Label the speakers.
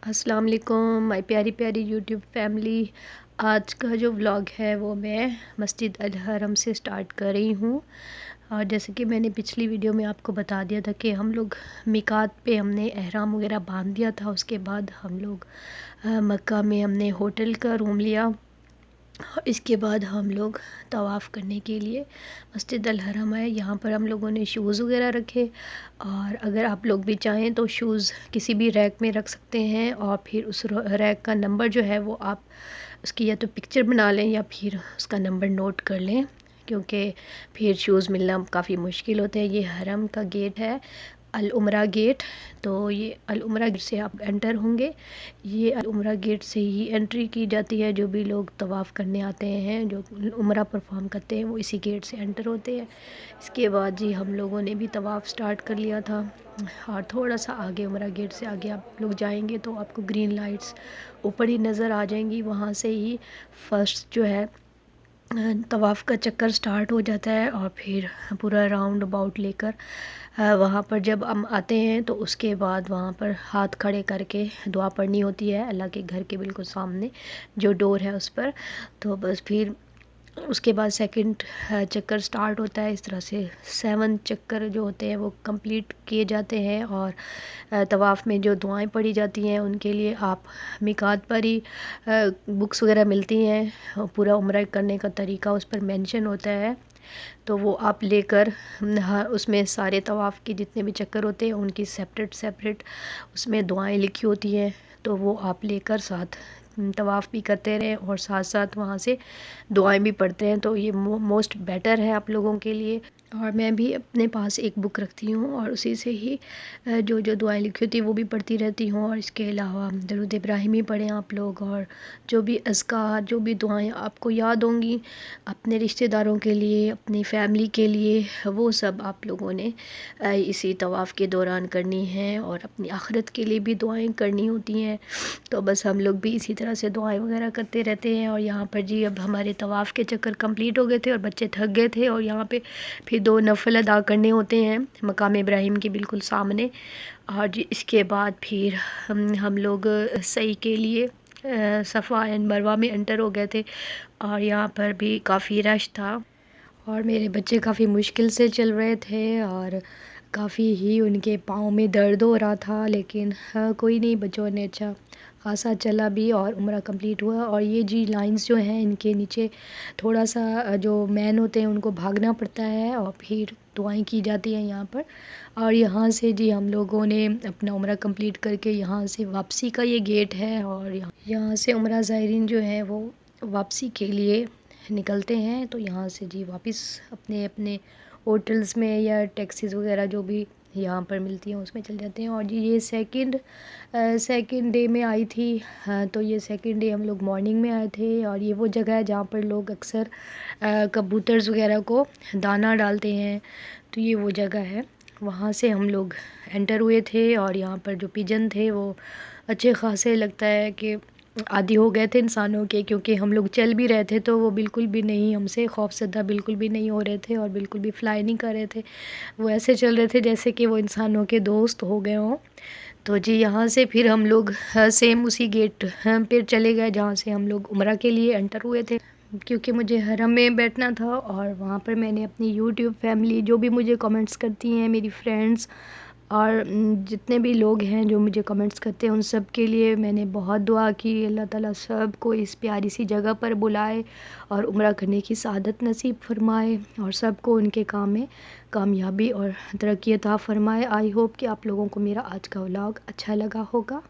Speaker 1: السلام علیکم مائی پیاری پیاری یوٹیوب فیملی. آج کا جو ولاگ ہے وہ میں مسجد الحرم سے سٹارٹ کر رہی ہوں. اور جیسے کہ میں نے پچھلی ویڈیو میں آپ کو بتا دیا تھا کہ ہم لوگ میقات پہ ہم نے احرام وغیرہ باندھ دیا تھا. اس کے بعد ہم لوگ مکہ میں ہم نے ہوٹل کا روم لیا. اس کے بعد ہم لوگ طواف کرنے کے لیے مسجد الحرم آئے. یہاں پر ہم لوگوں نے شوز وغیرہ رکھے، اور اگر آپ لوگ بھی چاہیں تو شوز کسی بھی ریک میں رکھ سکتے ہیں، اور پھر اس ریک کا نمبر جو ہے وہ آپ اس کی یا تو پکچر بنا لیں یا پھر اس کا نمبر نوٹ کر لیں، کیونکہ پھر شوز ملنا کافی مشکل ہوتے ہیں. یہ حرم کا گیٹ ہے، العمرہ گیٹ. تو یہ العمرہ گیٹ سے آپ انٹر ہوں گے. یہ العمرہ گیٹ سے ہی انٹری کی جاتی ہے. جو بھی لوگ طواف کرنے آتے ہیں، جو عمرہ پرفارم کرتے ہیں، وہ اسی گیٹ سے انٹر ہوتے ہیں. اس کے بعد جی ہم لوگوں نے بھی طواف سٹارٹ کر لیا تھا. اور تھوڑا سا آگے عمرہ گیٹ سے آگے آپ لوگ جائیں گے تو آپ کو گرین لائٹس اوپر ہی نظر آ جائیں گی. وہاں سے ہی فرسٹ جو ہے طواف کا چکر سٹارٹ ہو جاتا ہے، اور پھر پورا راؤنڈ اباؤٹ لے کر وہاں پر جب ہم آتے ہیں تو اس کے بعد وہاں پر ہاتھ کھڑے کر کے دعا پڑھنی ہوتی ہے اللہ کے گھر کے بالکل سامنے جو ڈور ہے اس پر. تو بس پھر اس کے بعد سیکنڈ چکر سٹارٹ ہوتا ہے. اس طرح سے 7 چکر جو ہوتے ہیں وہ کمپلیٹ کیے جاتے ہیں. اور طواف میں جو دعائیں پڑھی جاتی ہیں ان کے لیے آپ میقات پر ہی بکس وغیرہ ملتی ہیں. پورا عمرہ کرنے کا طریقہ اس پر مینشن ہوتا ہے، تو وہ آپ لے کر اس میں سارے طواف کے جتنے بھی چکر ہوتے ہیں ان کی سیپریٹ اس میں دعائیں لکھی ہوتی ہیں. تو وہ آپ لے کر ساتھ طواف بھی کرتے رہیں اور ساتھ ساتھ وہاں سے دعائیں بھی پڑھتے ہیں. تو یہ موسٹ بیٹر ہے آپ لوگوں کے لیے. اور میں بھی اپنے پاس ایک بک رکھتی ہوں اور اسی سے ہی جو دعائیں لکھی ہوتی ہیں وہ بھی پڑھتی رہتی ہوں. اور اس کے علاوہ درود ابراہیمی پڑھیں آپ لوگ، اور جو بھی اذکار جو بھی دعائیں آپ کو یاد ہوں گی اپنے رشتہ داروں کے لیے، اپنی فیملی کے لیے، وہ سب آپ لوگوں نے اسی طواف کے دوران کرنی ہیں. اور اپنی آخرت کے لیے بھی دعائیں کرنی ہوتی ہیں. تو بس ہم لوگ بھی اسی طرح سے دعائیں وغیرہ کرتے رہتے ہیں. اور یہاں پر جی اب ہمارے طواف کے چکر کمپلیٹ ہو گئے تھے اور بچے تھک گئے تھے، اور یہاں پہ پھر 2 نفل ادا کرنے ہوتے ہیں مقام ابراہیم کے بالکل سامنے. اور جی اس کے بعد پھر ہم لوگ سعی کے لیے صفا اینڈ مروہ میں انٹر ہو گئے تھے. اور یہاں پر بھی کافی رش تھا، اور میرے بچے کافی مشکل سے چل رہے تھے اور کافی ہی ان کے پاؤں میں درد ہو رہا تھا. لیکن کوئی نہیں، بچوں نے اچھا خاصا چلا بھی اور عمرہ کمپلیٹ ہوا. اور یہ جی لائنز جو ہیں ان کے نیچے تھوڑا سا جو مین ہوتے ہیں ان کو بھاگنا پڑتا ہے، اور پھر دعائیں کی جاتی ہیں یہاں پر. اور یہاں سے جی ہم لوگوں نے اپنا عمرہ کمپلیٹ کر کے یہاں سے واپسی کا یہ گیٹ ہے، اور یہاں سے عمرہ زائرین جو ہیں وہ واپسی کے لیے نکلتے ہیں. تو یہاں سے جی واپس اپنے اپنے ہوٹلز میں یا ٹیکسیز وغیرہ جو بھی یہاں پر ملتی ہیں اس میں چل جاتے ہیں. اور جی یہ سیکنڈ ڈے میں آئی تھی. تو یہ سیکنڈ ڈے ہم لوگ مارننگ میں آئے تھے. اور یہ وہ جگہ ہے جہاں پر لوگ اکثر کبوترز وغیرہ کو دانہ ڈالتے ہیں. تو یہ وہ جگہ ہے، وہاں سے ہم لوگ انٹر ہوئے تھے. اور یہاں پر جو پیجن تھے وہ اچھے خاصے لگتا ہے کہ عادی ہو گئے تھے انسانوں کے، کیونکہ ہم لوگ چل بھی رہے تھے تو وہ بالکل بھی نہیں ہم سے خوف زدہ بالکل بھی نہیں ہو رہے تھے، اور بالکل بھی فلائی نہیں کر رہے تھے. وہ ایسے چل رہے تھے جیسے کہ وہ انسانوں کے دوست ہو گئے ہوں. تو جی یہاں سے پھر ہم لوگ سیم اسی گیٹ پہ چلے گئے جہاں سے ہم لوگ عمرہ کے لیے انٹر ہوئے تھے، کیونکہ مجھے حرم میں بیٹھنا تھا. اور وہاں پر میں نے اپنی یوٹیوب فیملی جو بھی مجھے کمنٹس کرتی ہیں، میری فرینڈس اور جتنے بھی لوگ ہیں جو مجھے کمنٹس کرتے ہیں، ان سب کے لیے میں نے بہت دعا کی. اللہ تعالیٰ سب کو اس پیاری سی جگہ پر بلائے اور عمرہ کرنے کی سعادت نصیب فرمائے، اور سب کو ان کے کام میں کامیابی اور ترقی عطا فرمائے. آئی ہوپ کہ آپ لوگوں کو میرا آج کا ولاگ اچھا لگا ہوگا.